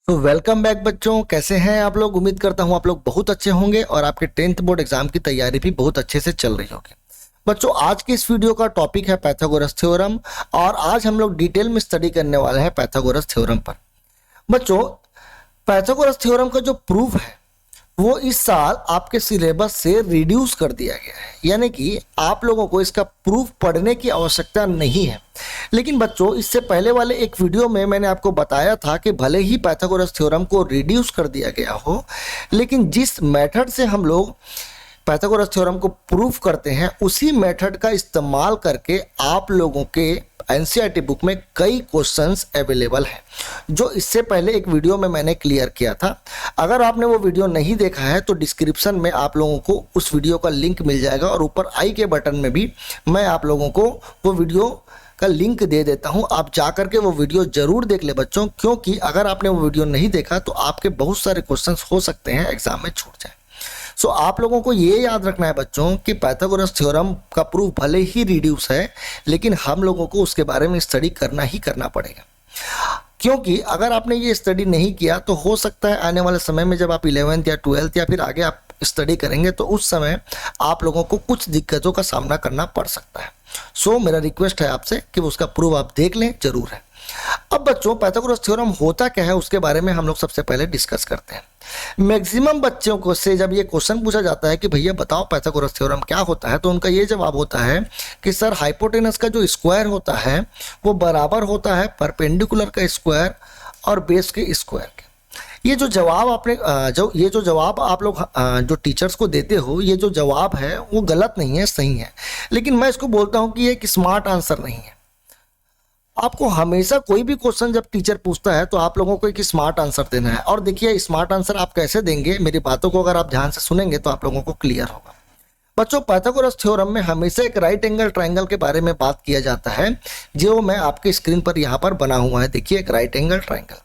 तो welcome back बच्चों, कैसे हैं आप लोग। उम्मीद करता हूं आप लोग बहुत अच्छे होंगे और आपके 10th बोर्ड एग्जाम की तैयारी भी बहुत अच्छे से चल रही होगी। बच्चों, आज की इस वीडियो का टॉपिक है पाइथागोरस थ्योरम और आज हम लोग डिटेल में स्टडी करने वाले हैं पाइथागोरस थ्योरम पर। बच्चों, पाइथागोरस थ्योरम का जो प्रूफ है वो इस साल आपके सिलेबस से रिड्यूस कर दिया गया है, यानी कि आप लोगों को इसका प्रूफ पढ़ने की आवश्यकता नहीं है। लेकिन बच्चों, इससे पहले वाले एक वीडियो में मैंने आपको बताया था कि भले ही पाइथागोरस थ्योरम को रिड्यूस कर दिया गया हो, लेकिन जिस मेथड से हम लोग पाइथागोरस थ्योरम को प्रूफ करते हैं उसी मेथड का इस्तेमाल करके आप लोगों के एनसीईआरटी बुक में कई क्वेश्चंस अवेलेबल हैं, जो इससे पहले एक वीडियो में मैंने क्लियर किया था। अगर आपने वो वीडियो नहीं देखा है तो डिस्क्रिप्शन में आप लोगों को उस वीडियो का लिंक मिल जाएगा और ऊपर आई के बटन में भी मैं आप लोगों को वो वीडियो का लिंक दे देता हूं। आप जा करके वो वीडियो जरूर देख ले बच्चों, क्योंकि अगर आपने वो वीडियो नहीं देखा तो आपके बहुत सारे क्वेश्चंस हो सकते हैं एग्जाम में छूट जाए। सो आप लोगों को ये याद रखना है बच्चों कि पाइथागोरस थ्योरम का प्रूफ भले ही रिड्यूस है, लेकिन हम लोगों को उसके बारे में स्टडी करना ही करना पड़ेगा। क्योंकि अगर आपने ये स्टडी नहीं किया तो हो सकता है आने वाले समय में जब आप 11th या 12th या फिर आगे आप स्टडी करेंगे तो उस समय आप लोगों को कुछ दिक्कतों का सामना करना पड़ सकता है। सो मेरा रिक्वेस्ट है आपसे कि उसका प्रूफ आप देख लें, जरूर है। अब बच्चों, पाइथागोरस थ्योरम होता क्या है उसके बारे में हम लोग सबसे पहले डिस्कस करते हैं। मैक्सिमम बच्चों को से जब ये क्वेश्चन पूछा जाता है कि भैया बताओ पाइथागोरस थ्योरम क्या होता है, तो उनका ये जवाब होता है कि सर हाइपोटेनस का जो स्क्वायर होता है वो बराबर होता है परपेंडिकुलर का स्क्वायर और बेस के स्क्वायर के। ये जो जवाब आपने ये जो जवाब आप लोग जो टीचर्स को देते हो, ये जो जवाब है वो गलत नहीं है, सही है। लेकिन मैं इसको बोलता हूँ कि ये एक स्मार्ट आंसर नहीं है। आपको हमेशा कोई भी क्वेश्चन जब टीचर पूछता है तो आप लोगों को एक स्मार्ट आंसर देना है। और देखिए, स्मार्ट आंसर आप कैसे देंगे, मेरी बातों को अगर आप ध्यान से सुनेंगे तो आप लोगों को क्लियर होगा। बच्चों, पाइथागोरस थ्योरम में हमेशा एक राइट एंगल ट्रायंगल के बारे में बात किया जाता है, जो मैं आपके स्क्रीन पर यहाँ पर बना हुआ है। देखिए, एक राइट एंगल ट्रायंगल।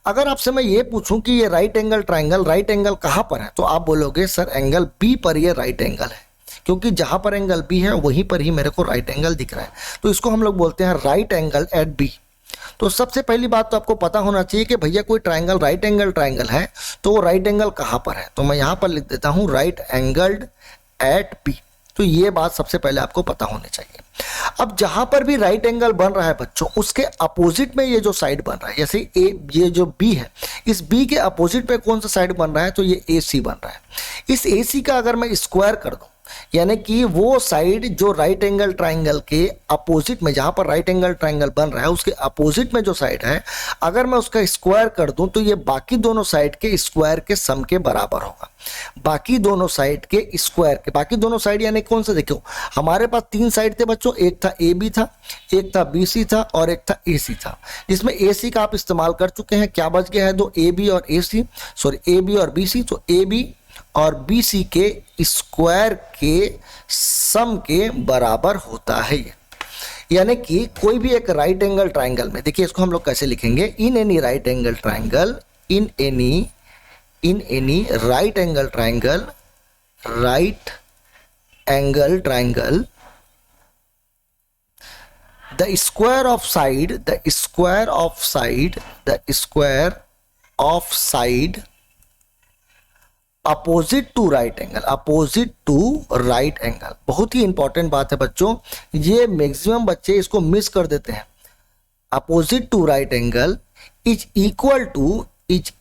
अगर आपसे मैं ये पूछूं कि ये राइट एंगल कहाँ पर है, तो आप बोलोगे सर एंगल बी पर ये राइट एंगल है, क्योंकि जहां पर एंगल बी है वहीं पर ही मेरे को राइट एंगल दिख रहा है। तो इसको हम लोग बोलते हैं राइट एंगल एट बी। तो सबसे पहली बात तो आपको पता होना चाहिए कि भैया कोई ट्रायंगल राइट एंगल ट्रायंगल है तो वो राइट एंगल कहाँ पर है। तो मैं यहाँ पर लिख देता हूँ राइट एंगल्ड एट बी। तो ये बात सबसे पहले आपको पता होनी चाहिए। अब जहां पर भी राइट एंगल बन रहा है बच्चों, उसके अपोजिट में ये जो साइड बन रहा है, जैसे ये जो बी है, इस बी के अपोजिट पे कौन सा साइड बन रहा है, तो ये ए सी बन रहा है। इस ए सी का अगर मैं स्क्वायर कर दूं, यानी कि वो साइड जो राइट एंगल ट्रायंगल के अपोजिट में, जहां पर राइट एंगल ट्रायंगल बन रहा है उसके अपोजिट में जो साइड है, अगर मैं उसका स्क्वायर कर दूं तो ये बाकी दोनों साइड के स्क्वायर के सम के बराबर होगा। बाकी दोनों साइड के स्क्वायर के, बाकी दोनों साइड यानी कौन सा, देखो हमारे पास 3 साइड थे बच्चों, एक था ए बी था, एक था बी सी था और एक था ए सी था। जिसमें ए सी का आप इस्तेमाल कर चुके हैं, क्या बच गया है, दो ए बी और ए सी, सॉरी ए बी और बी सी। तो ए बी और बी सी के स्क्वायर के सम के बराबर होता है ये। यानी कि कोई भी एक राइट एंगल ट्रायंगल में, देखिए इसको हम लोग कैसे लिखेंगे, in any right angle triangle, in any right angle triangle, right angle triangle, the square of side opposite to right angle. बहुत ही इंपॉर्टेंट बात है बच्चों, ये मैक्सिमम बच्चे इसको मिस कर देते हैं। Opposite to right angle is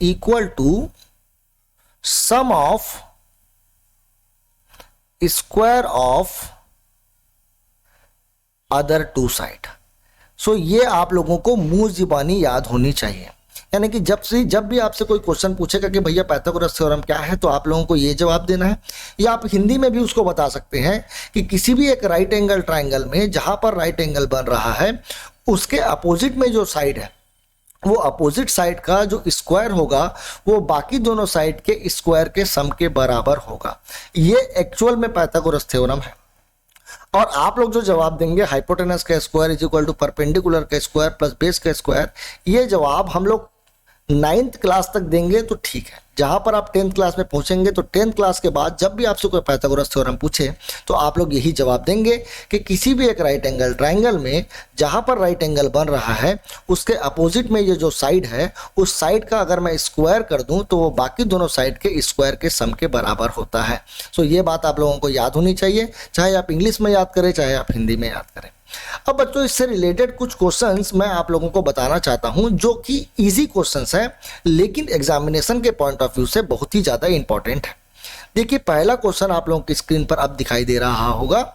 equal to sum of square of other two side. So ये आप लोगों को मुंह जुबानी याद होनी चाहिए। यानी कि जब भी आपसे कोई क्वेश्चन पूछेगा कि भैया पाइथागोरस थ्योरम क्या है, तो आप लोगों को ये जवाब देना है। या आप हिंदी में भी उसको बता सकते हैं कि किसी भी एक राइट एंगल ट्रायंगल में जहां पर राइट एंगल बन रहा है उसके अपोजिट में जो साइड है, वो अपोजिट साइड का जो स्क्वायर होगा वो बाकी दोनों साइड के स्क्वायर के सम के बराबर होगा। ये एक्चुअल में पाइथागोरस थ्योरम है। और आप लोग जो जवाब देंगे हाइपोटेनस का square is equal to perpendicular का स्क्वायर प्लस बेस का स्क्वायर, ये जवाब हम लोग 9th क्लास तक देंगे तो ठीक है। जहां पर आप 10th क्लास में पहुंचेंगे तो 10th क्लास के बाद जब भी आपसे कोई पाइथागोरस थ्योरम पूछे तो आप लोग यही जवाब देंगे कि किसी भी एक राइट एंगल ट्राइंगल में जहां पर राइट एंगल बन रहा है उसके अपोजिट में ये जो साइड है उस साइड का अगर मैं स्क्वायर कर दूं तो वो बाकी दोनों साइड के स्क्वायर के सम के बराबर होता है। सो ये बात आप लोगों को याद होनी चाहिए, चाहे आप इंग्लिश में याद करें चाहे आप हिंदी में याद करें। अब बच्चों इससे रिलेटेड कुछ क्वेश्चंस मैं आप लोगों को बताना चाहता हूं जो कि इजी क्वेश्चंस है लेकिन एग्जामिनेशन के पॉइंट ऑफ व्यू से बहुत ही ज्यादा इंपॉर्टेंट है। देखिए पहला क्वेश्चन आप लोगों की स्क्रीन पर अब दिखाई दे रहा होगा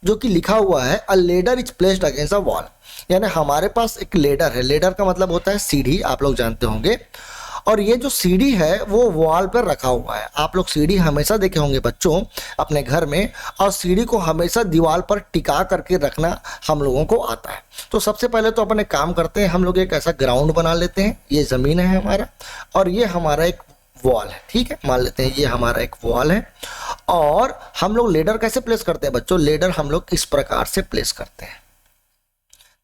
जो कि लिखा हुआ है अ ladder is placed against a wall. यानी हमारे पास एक लेडर है, लेडर का मतलब होता है सीढ़ी, आप लोग जानते होंगे, और ये जो सीढ़ी है वो वॉल पर रखा हुआ है। आप लोग सीढ़ी हमेशा देखे होंगे बच्चों अपने घर में, और सीढ़ी को हमेशा दीवार पर टिका करके रखना हम लोगों को आता है। तो सबसे पहले तो अपन एक काम करते हैं, हम लोग एक ऐसा ग्राउंड बना लेते हैं, ये ज़मीन है हमारा और ये हमारा एक वॉल है, ठीक है, मान लेते हैं ये हमारा एक वॉल है। और हम लोग लेडर कैसे प्लेस करते हैं बच्चों, लेडर हम लोग इस प्रकार से प्लेस करते हैं।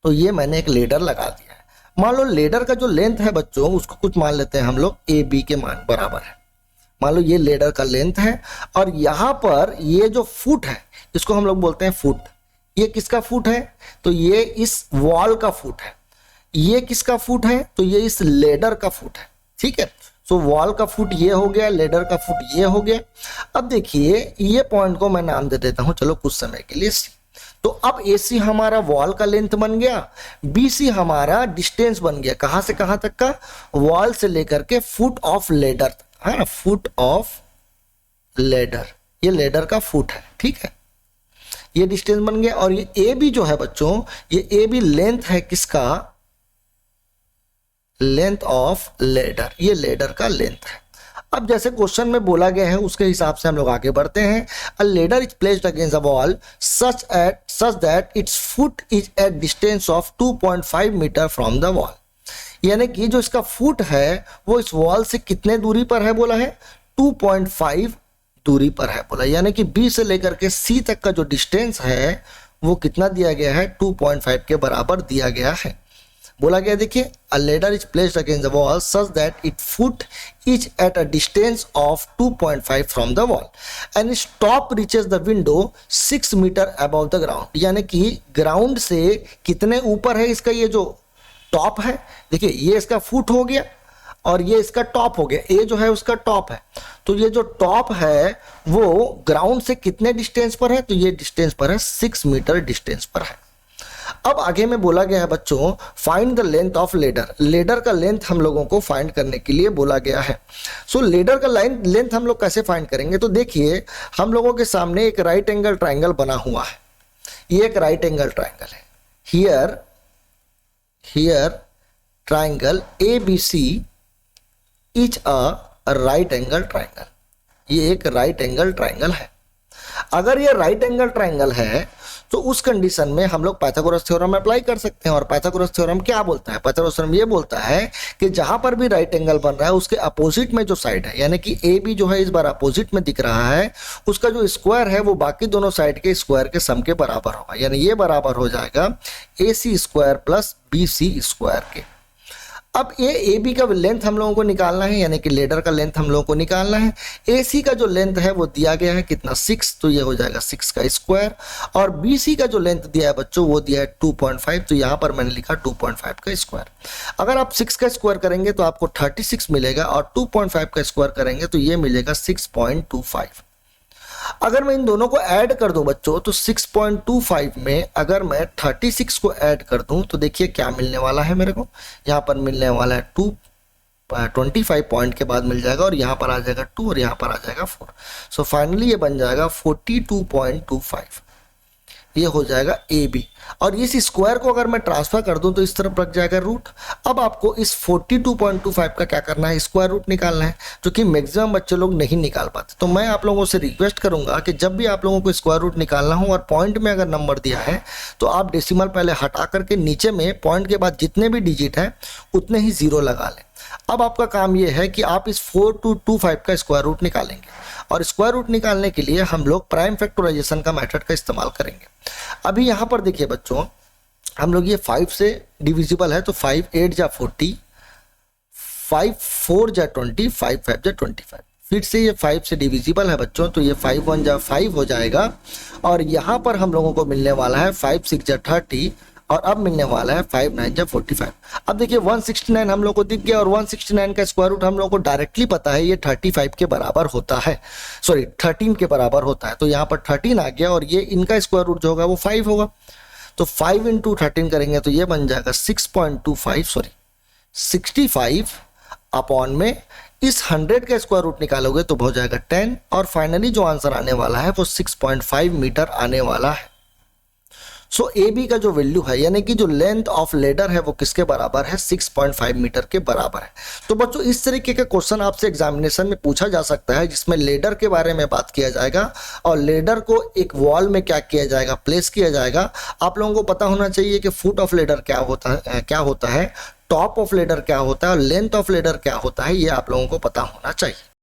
तो ये मैंने एक लेडर लगा दिया है। मान लो लेडर का जो लेंथ है बच्चों उसको कुछ मान लेते हैं हम लोग ए बी के मान बराबर है। मान लो ये लेडर का लेंथ है और यहाँ पर ये जो फुट है इसको हम लोग बोलते हैं फुट। ये किसका फुट है, तो ये इस वॉल का फुट है। ये किसका फुट है, तो ये इस लेडर का फुट है, ठीक है। सो वॉल का फुट ये हो गया, लेडर का फुट ये हो गया। अब देखिए ये पॉइंट को मैं नाम दे देता हूं चलो कुछ समय के लिए सी। तो अब AC हमारा वॉल का लेंथ बन गया, BC हमारा डिस्टेंस बन गया, कहां से कहां तक का, वॉल से लेकर के फुट ऑफ लेडर तक, है ना, फुट ऑफ लेडर, ये लेडर का फुट है, ठीक है, ये डिस्टेंस बन गया। और ये AB जो है बच्चों, ये AB लेंथ है किसका, लेंथ ऑफ लेडर, ये लेडर का लेंथ है। अब जैसे क्वेश्चन में बोला गया है उसके हिसाब से हम लोग आगे बढ़ते हैं। A ladder is placed against a wall such that its foot is at distance of 2.5 metre from the wall. यानी कि जो इसका फुट है वो इस वॉल से कितने दूरी पर है, बोला है 2.5 दूरी पर है बोला। यानी कि B से लेकर के C तक का जो डिस्टेंस है वो कितना दिया गया है, 2.5 के बराबर दिया गया है। बोला गया देखिए a ladder is placed against the wall such that it foot is at a distance of 2.5 from the wall and its top reaches the window 6 metre above the ground. यानी कि ग्राउंड से कितने ऊपर है इसका ये जो टॉप है, देखिए ये इसका फुट हो गया और ये इसका टॉप हो गया, ये जो है उसका टॉप है। तो ये जो टॉप है वो ग्राउंड से कितने डिस्टेंस पर है, तो ये डिस्टेंस पर है 6 मीटर डिस्टेंस पर है। अब आगे में बोला गया है बच्चों find the length of ladder. Ladder का लेंथ हम लोगों को फाइंड करने के लिए बोला गया है। सो लेडर का लेंथ हम लोग कैसे फाइंड करेंगे, तो देखिए हम लोगों के सामने एक राइट एंगल ट्राइंगल बना हुआ है, ये एक राइट एंगल ट्राइंगल है। Here triangle ABC is a right angle triangle, ये एक राइट एंगल ट्राइंगल है। अगर ये राइट एंगल ट्राइंगल है तो उस कंडीशन में हम लोग पाइथागोरस थ्योरम अप्लाई कर सकते हैं। और पाइथागोरस थ्योरम क्या बोलता है, पाइथागोरस थ्योरम ये बोलता है कि जहां पर भी राइट एंगल बन रहा है उसके अपोजिट में जो साइड है, यानी कि AB जो है इस बार अपोजिट में दिख रहा है, उसका जो स्क्वायर है वो बाकी दोनों साइड के स्क्वायर के सम के बराबर होगा। यानी ये बराबर हो जाएगा AC square plus BC square के। अब ये AB का लेंथ हम लोगों को निकालना है, यानी कि लेडर का लेंथ हम लोगों को निकालना है। AC का जो लेंथ है वो दिया गया है कितना 6, तो ये हो जाएगा 6 का स्क्वायर। और BC का जो लेंथ दिया है बच्चों वो दिया है 2.5, तो यहाँ पर मैंने लिखा 2.5 का स्क्वायर। अगर आप 6 का स्क्वायर करेंगे तो आपको 36 मिलेगा और 2.5 का स्क्वायर करेंगे तो ये मिलेगा 6.25। अगर मैं इन दोनों को ऐड कर दूं बच्चों तो 6.25 में अगर मैं 36 को ऐड कर दूं तो देखिए क्या मिलने वाला है मेरे को, यहाँ पर मिलने वाला है 25 पॉइंट के बाद मिल जाएगा और यहाँ पर आ जाएगा 2 और यहाँ पर आ जाएगा 4। सो फाइनली ये बन जाएगा 42.25, ये हो जाएगा AB। और इस स्क्वायर को अगर मैं ट्रांसफर कर दूं तो इस तरफ रख जाएगा रूट। अब आपको इस 42.25 का क्या करना है, स्क्वायर रूट निकालना है, जो कि मैक्सिमम बच्चे लोग नहीं निकाल पाते। तो मैं आप लोगों से रिक्वेस्ट करूंगा कि जब भी आप लोगों को स्क्वायर रूट निकालना हो और पॉइंट में अगर नंबर दिया है तो आप डेसिमल पहले हटा करके नीचे में पॉइंट के बाद जितने भी डिजिट है उतने ही 0 लगा लें। अब आपका काम यह है कि आप इस 4225 का स्क्वायर रूट निकालेंगे और स्क्वायर रूट निकालने के लिए हम लोग प्राइम फैक्टराइजेशन का मेथड का इस्तेमाल करेंगे। अभी यहाँ पर देखिए बच्चों हम लोग ये 5 से डिविजिबल है तो 5 8 जा 40, 5 4 जा 20, 5 5 जा 25। फिर से ये 5 से डिविजिबल है बच्चों, तो ये 5 1 जा 5 हो जाएगा। और यहाँ पर हम लोगों को मिलने वाला है 5 6 जा 30, और अब मिलने वाला है 5 9 जा 45। अब देखिए 169 हम लोग को दिख गया, और 169 का स्क्वायर रूट हम लोग को डायरेक्टली पता है ये 35 के बराबर होता है, सॉरी 13 के बराबर होता है। तो यहाँ पर 13 आ गया, और ये इनका स्क्वायर रूट जो होगा वो 5 होगा। तो 5 × 13 करेंगे तो ये बन जाएगा 6.25, सॉरी 65 अपॉन में इस 100 का स्क्वायर रूट निकालोगे तो हो जाएगा 10, और फाइनली जो आंसर आने वाला है वो 6.5 मीटर आने वाला है। सो ए बी का जो वैल्यू है, यानी कि जो लेंथ ऑफ लेडर है वो किसके बराबर है, 6.5 मीटर के बराबर है। तो बच्चों इस तरीके का क्वेश्चन आपसे एग्जामिनेशन में पूछा जा सकता है, जिसमें लेडर के बारे में बात किया जाएगा और लेडर को एक वॉल में क्या किया जाएगा, प्लेस किया जाएगा। आप लोगों को पता होना चाहिए कि फुट ऑफ लेडर क्या होता है, टॉप ऑफ लेडर क्या होता है और लेंथ ऑफ लेडर क्या होता है, ये आप लोगों को पता होना चाहिए।